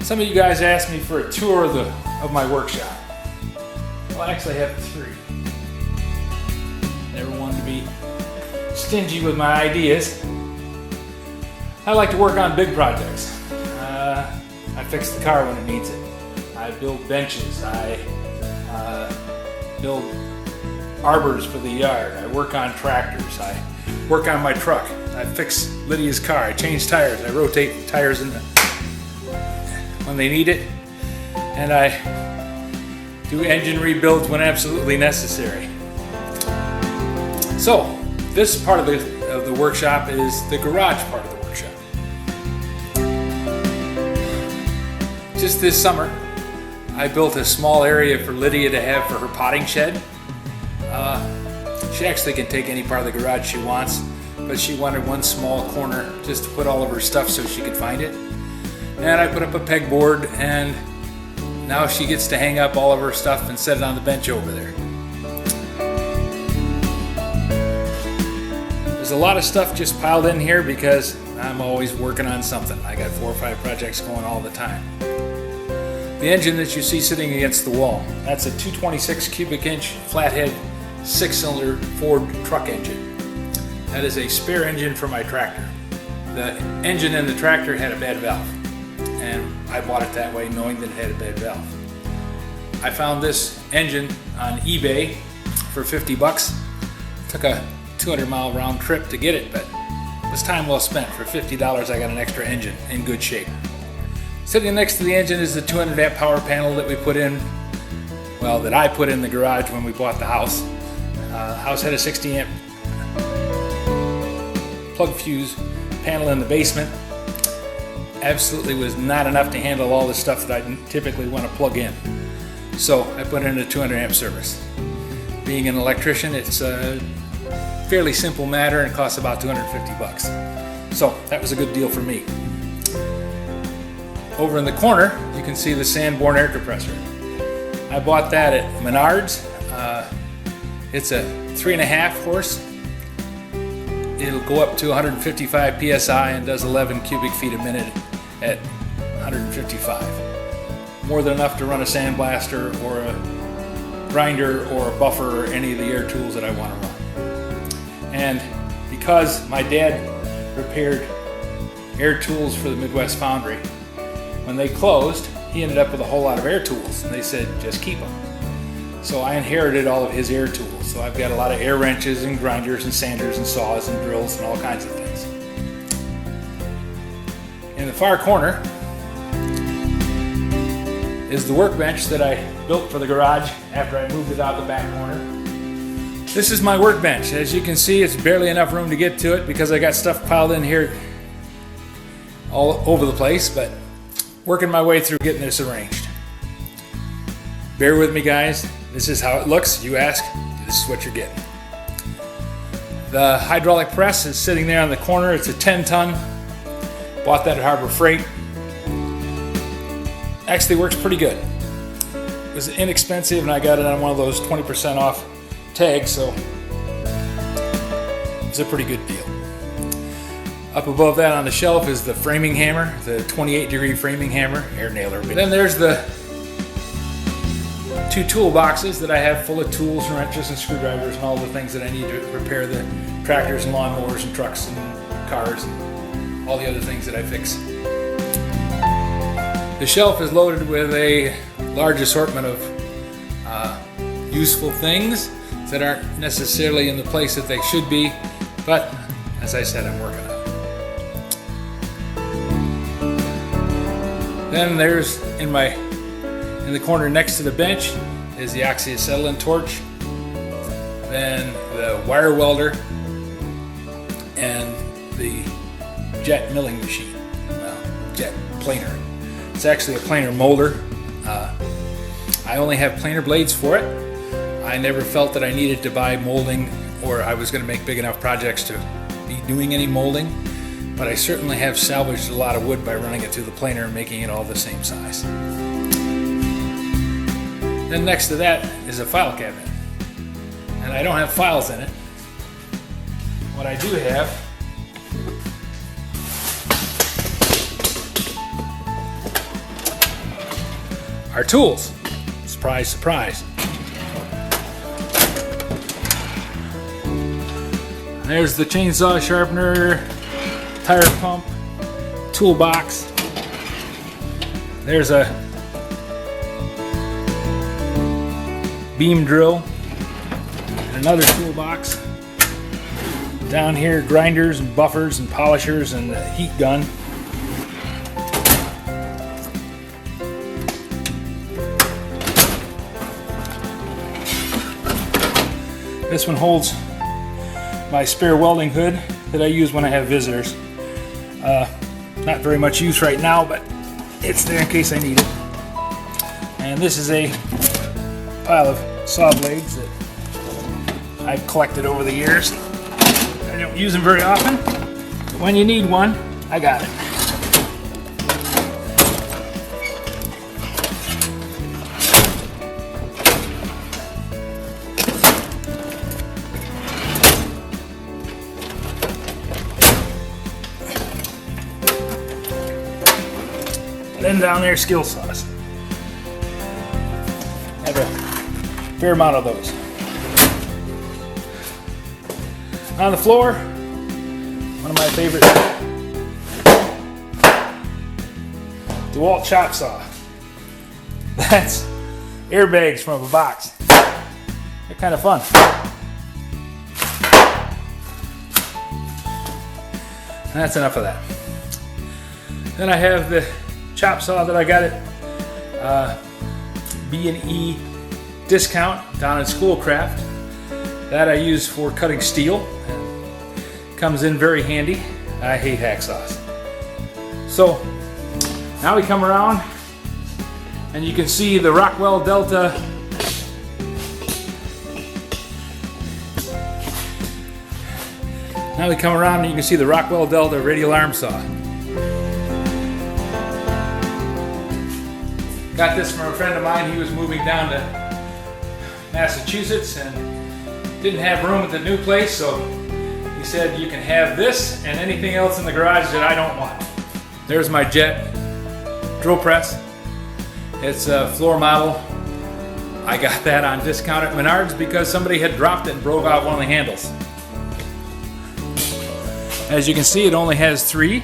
Some of you guys asked me for a tour of my workshop. Well, I actually have three. Never wanted to be stingy with my ideas. I like to work on big projects. I fix the car when it needs it. I build benches. I build arbors for the yard. I work on tractors. I work on my truck. I fix Lydia's car. I change tires. I rotate tires when they need it. And I do engine rebuilds when absolutely necessary. So this part of the workshop is the garage part of the workshop. Just this summer, I built a small area for Lydia to have for her potting shed. She actually can take any part of the garage she wants, but she wanted one small corner just to put all of her stuff so she could find it. And I put up a pegboard, and now she gets to hang up all of her stuff and set it on the bench over there. There's a lot of stuff just piled in here because I'm always working on something. I got 4 or 5 projects going all the time. The engine that you see sitting against the wall, that's a 226 cubic inch flathead 6-cylinder Ford truck engine. That is a spare engine for my tractor. The engine in the tractor had a bad valve, and I bought it that way knowing that it had a bad valve. I found this engine on eBay for 50 bucks. Took a 200-mile round trip to get it, but it was time well spent. For $50 I got an extra engine in good shape. Sitting next to the engine is the 200 amp power panel that we put in, well, that I put in the garage when we bought the house. The house had a 60 amp plug fuse panel in the basement. Absolutely was not enough to handle all the stuff that I typically want to plug in. So I put in a 200 amp service. Being an electrician, it's a fairly simple matter and costs about 250 bucks. So that was a good deal for me. Over in the corner, you can see the Sanborn air compressor. I bought that at Menards. It's a 3.5 horse. It'll go up to 155 psi and does 11 cubic feet a minute at 155. More than enough to run a sandblaster or a grinder or a buffer or any of the air tools that I want to run. And because my dad repaired air tools for the Midwest Foundry, when they closed, he ended up with a whole lot of air tools, and they said, just keep them. So I inherited all of his air tools. So I've got a lot of air wrenches and grinders and sanders and saws and drills and all kinds of things. In the far corner is the workbench that I built for the garage after I moved it out the back corner. This is my workbench. As you can see, it's barely enough room to get to it because I got stuff piled in here all over the place, but working my way through getting this arranged. Bear with me, guys. This is how it looks. You ask, this is what you're getting. The hydraulic press is sitting there on the corner. It's a 10-ton. Bought that at Harbor Freight. Actually works pretty good. It was inexpensive, and I got it on one of those 20% off tags, so it's a pretty good deal. Up above that on the shelf is the framing hammer, the 28-degree framing hammer, air nailer. Then there's the 2 toolboxes that I have full of tools, wrenches, and screwdrivers, and all the things that I need to repair the tractors and lawnmowers and trucks and cars and all the other things that I fix. The shelf is loaded with a large assortment of useful things that aren't necessarily in the place that they should be, but as I said, I'm working on it. Then there's in the corner next to the bench is the oxyacetylene torch, then the wire welder, and the jet milling machine, jet planer. It's actually a planer molder. I only have planer blades for it. I never felt that I needed to buy molding, or I was going to make big enough projects to be doing any molding, but I certainly have salvaged a lot of wood by running it through the planer and making it all the same size. Then next to that is a file cabinet, and I don't have files in it. What I do have our tools. Surprise, surprise. There's the chainsaw sharpener, tire pump, toolbox. There's a beam drill, and another toolbox. Down here, grinders and buffers and polishers and the heat gun. This one holds my spare welding hood that I use when I have visitors. Not very much use right now, but it's there in case I need it. And this is a pile of saw blades that I've collected over the years. I don't use them very often, but when you need one, I got it. Then down there, skill saws. I have a fair amount of those. On the floor, one of my favorite DeWalt chop saw. That's airbags from a box. They're kind of fun. And that's enough of that. Then I have the chop saw that I got at B&E discount down at Schoolcraft. That I use for cutting steel, and comes in very handy. I hate hacksaws. So now we come around and you can see the Rockwell Delta radial arm saw. Got this from a friend of mine. He was moving down to Massachusetts and didn't have room at the new place, so he said you can have this and anything else in the garage that I don't want. There's my jet drill press. It's a floor model. I got that on discount at Menards because somebody had dropped it and broke off one of the handles. As you can see, it only has 3.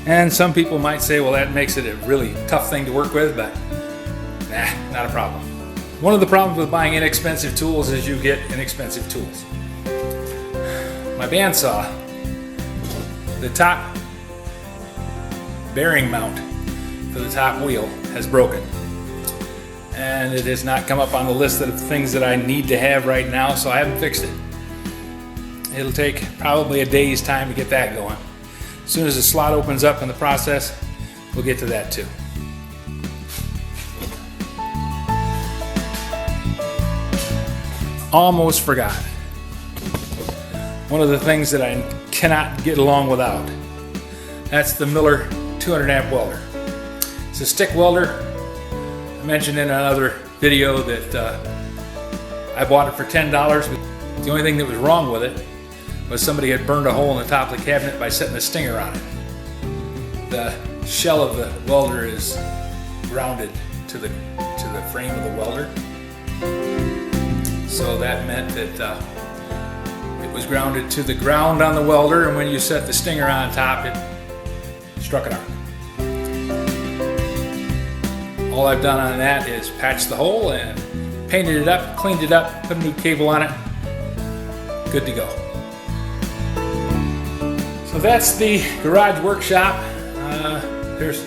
And some people might say, well, that makes it a really tough thing to work with, but nah, not a problem. One of the problems with buying inexpensive tools is you get inexpensive tools. My bandsaw, the top bearing mount for the top wheel has broken. And it has not come up on the list of things that I need to have right now, so I haven't fixed it. It'll take probably a day's time to get that going. As soon as the slot opens up in the process, we'll get to that too. Almost forgot. One of the things that I cannot get along without. That's the Miller 200 amp welder. It's a stick welder. I mentioned in another video that I bought it for $10, but the only thing that was wrong with it was somebody had burned a hole in the top of the cabinet by setting a stinger on it. The shell of the welder is grounded to the frame of the welder. So that meant that it was grounded to the ground on the welder, and when you set the stinger on top, it struck an arc. All I've done on that is patch the hole and painted it up, cleaned it up, put a new cable on it. Good to go. So that's the garage workshop. There's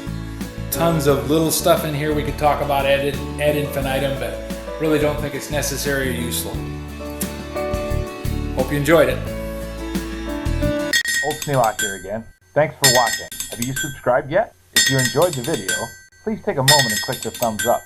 tons of little stuff in here we could talk about ad infinitum, but really don't think it's necessary or useful. Hope you enjoyed it. Old Sneelock here again. Thanks for watching. Have you subscribed yet? If you enjoyed the video, please take a moment and click the thumbs up.